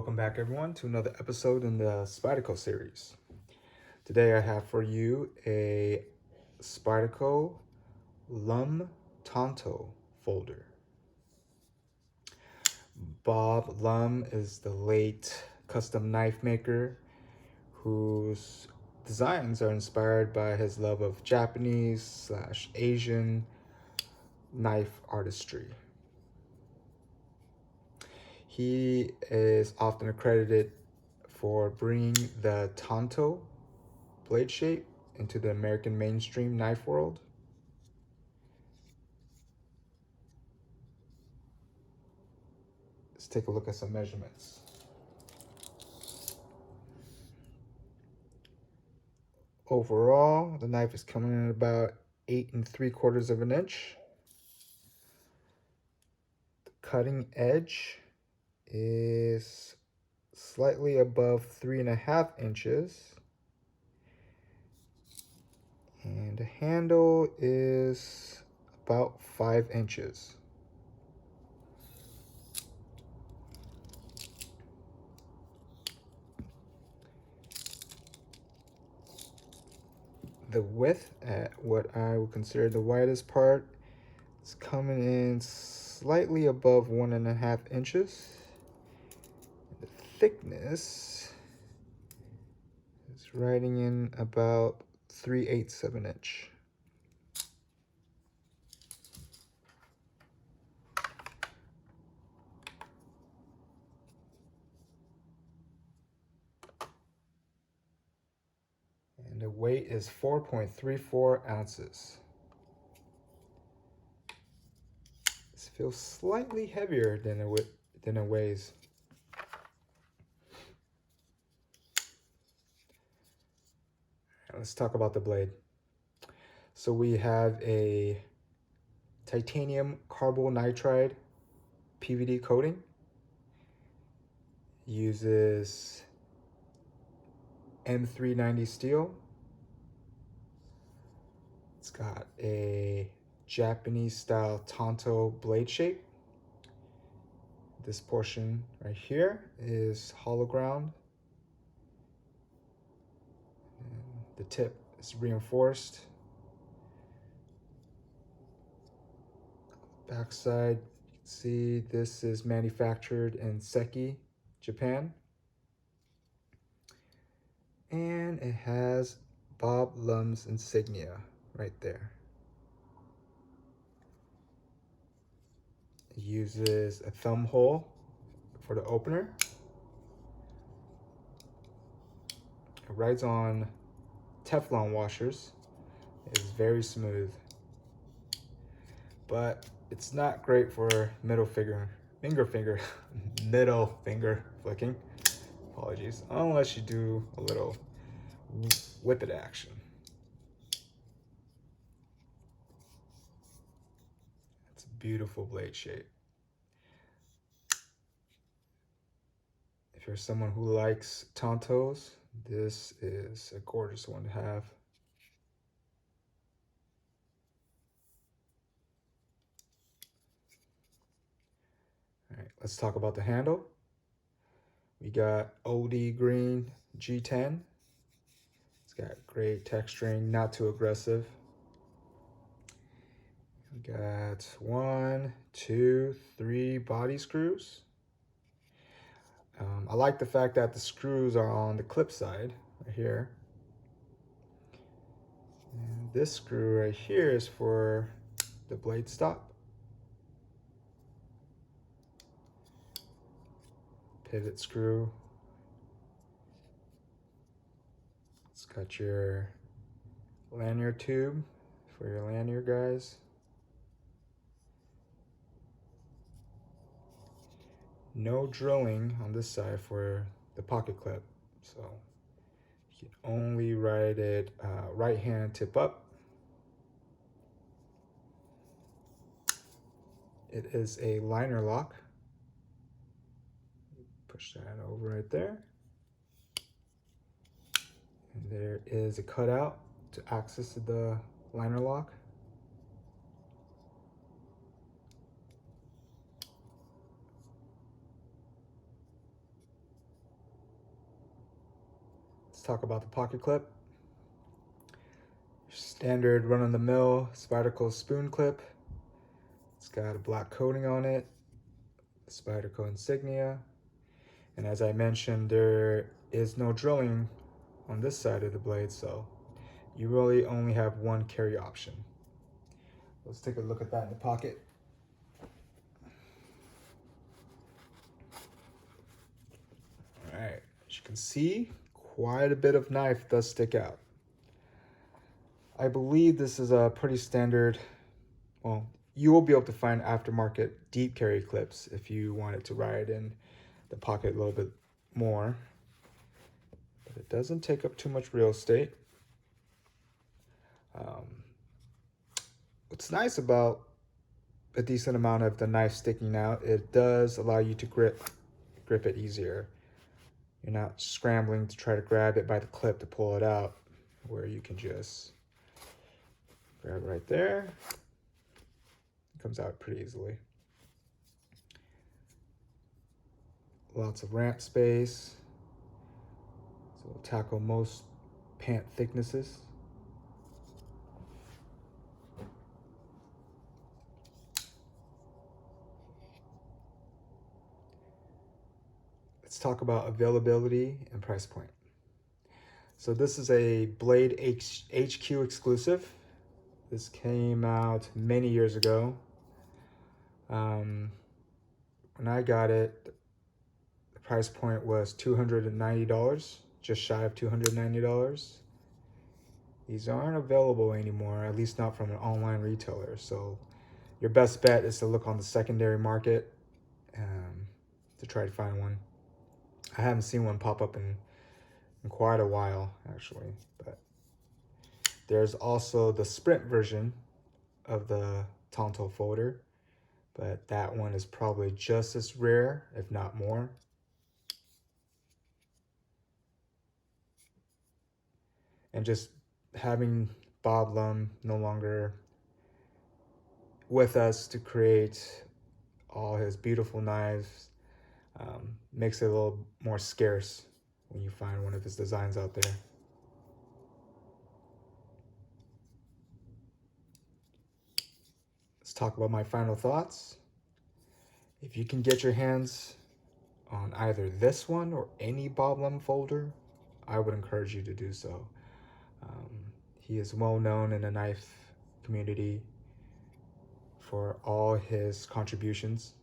Welcome back everyone to another episode in the Spyderco series. Today I have for you a Spyderco Lum Tanto folder. Bob Lum is the late custom knife maker whose designs are inspired by his love of Japanese/Asian knife artistry. He is often accredited for bringing the Tanto blade shape into the American mainstream knife world. Let's take a look at some measurements. Overall, the knife is coming in about 8 3/4 of an inch. The cutting edge is slightly above 3.5 inches. And the handle is about 5 inches. The width at what I would consider the widest part is coming in slightly above 1.5 inches. The thickness is riding in about 3/8 of an inch. And the weight is 4.34 ounces. This feels slightly heavier than it weighs. Let's talk about the blade. So we have a titanium carbonitride PVD coating. Uses M390 steel. It's got a Japanese style Tanto blade shape. This portion right here is hollow ground. And the tip is reinforced. Backside, you can see this is manufactured in Seki, Japan. And it has Bob Lum's insignia right there. It uses a thumb hole for the opener. It rides on Teflon washers. It is very smooth. But it's not great for middle finger flicking. Apologies. Unless you do a little whip it action. It's a beautiful blade shape. If you're someone who likes Tantos, this is a gorgeous one to have. All right, let's talk about the handle. We got OD Green G10. It's got great texturing, not too aggressive. We got 1, 2, 3 body screws. I like the fact that the screws are on the clip side right here. And this screw right here is for the blade stop. Pivot screw. It's got your lanyard tube for your lanyard guys. No drilling on this side for the pocket clip, so you can only ride it right hand tip up. It is a liner lock. Push that over right there. And there is a cutout to access the liner lock. talk about the pocket clip. Standard run-of-the-mill Spyderco spoon clip. It's got a black coating on it, the Spyderco insignia, and as I mentioned, there is no drilling on this side of the blade, so you really only have one carry option. Let's take a look at that in the pocket. All right, as you can see, quite a bit of knife does stick out. I believe this is a pretty standard, well, you will be able to find aftermarket deep carry clips if you wanted to ride in the pocket a little bit more, but it doesn't take up too much real estate. What's nice about a decent amount of the knife sticking out, it does allow you to grip it easier. You're not scrambling to try to grab it by the clip to pull it out, where you can just grab it right there. It comes out pretty easily. Lots of ramp space, so we'll tackle most pant thicknesses. Let's talk about availability and price point. So this is a BladeHQ exclusive. This came out many years ago. When I got it, the price point was $290, just shy of $290. These aren't available anymore, at least not from an online retailer. So your best bet is to look on the secondary market to try to find one. I haven't seen one pop up in quite a while, actually. But there's also the Sprint version of the Tanto folder, but that one is probably just as rare, if not more. And just having Bob Lum no longer with us to create all his beautiful knives makes it a little more scarce when you find one of his designs out there. Let's talk about my final thoughts. If you can get your hands on either this one or any Bob Lum folder, I would encourage you to do so. He is well known in the knife community for all his contributions.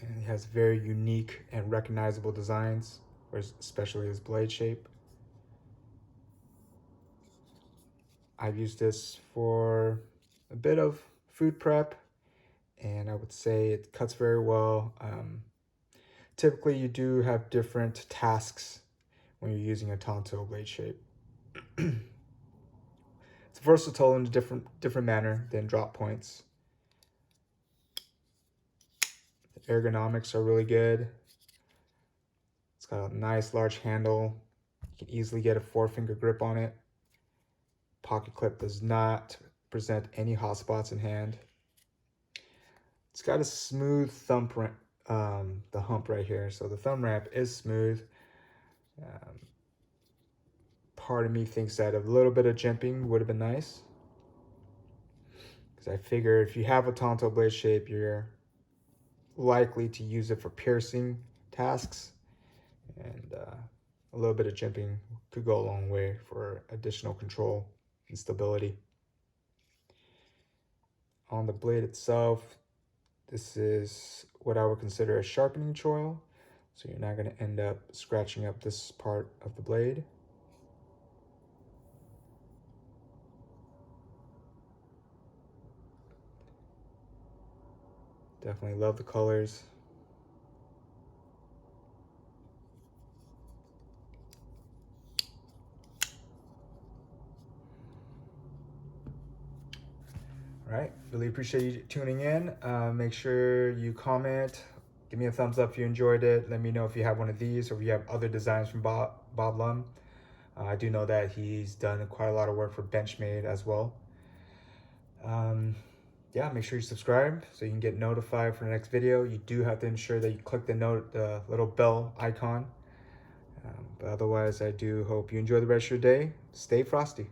And he has very unique and recognizable designs, especially his blade shape. I've used this for a bit of food prep, and I would say it cuts very well. Typically, you do have different tasks when you're using a Tanto blade shape. It's versatile in a different manner than drop points. The ergonomics are really good. It's got a nice large handle. You can easily get a 4-finger grip on it. Pocket clip does not present any hot spots in hand. It's got a smooth thumb ramp, the hump right here. So the thumb ramp is smooth. Part of me thinks that a little bit of jimping would have been nice, because I figure if you have a Tanto blade shape, you're likely to use it for piercing tasks, and a little bit of jimping could go a long way for additional control and stability. On the blade itself, this is what I would consider a sharpening choil, so you're not going to end up scratching up this part of the blade. Definitely love the colors. All right, really appreciate you tuning in. Make sure you comment, give me a thumbs up if you enjoyed it. Let me know if you have one of these or if you have other designs from Bob Lum. I do know that he's done quite a lot of work for Benchmade as well. Yeah, make sure you subscribe so you can get notified for the next video. You do have to ensure that you click the little bell icon But otherwise, I do hope you enjoy the rest of your day. Stay frosty.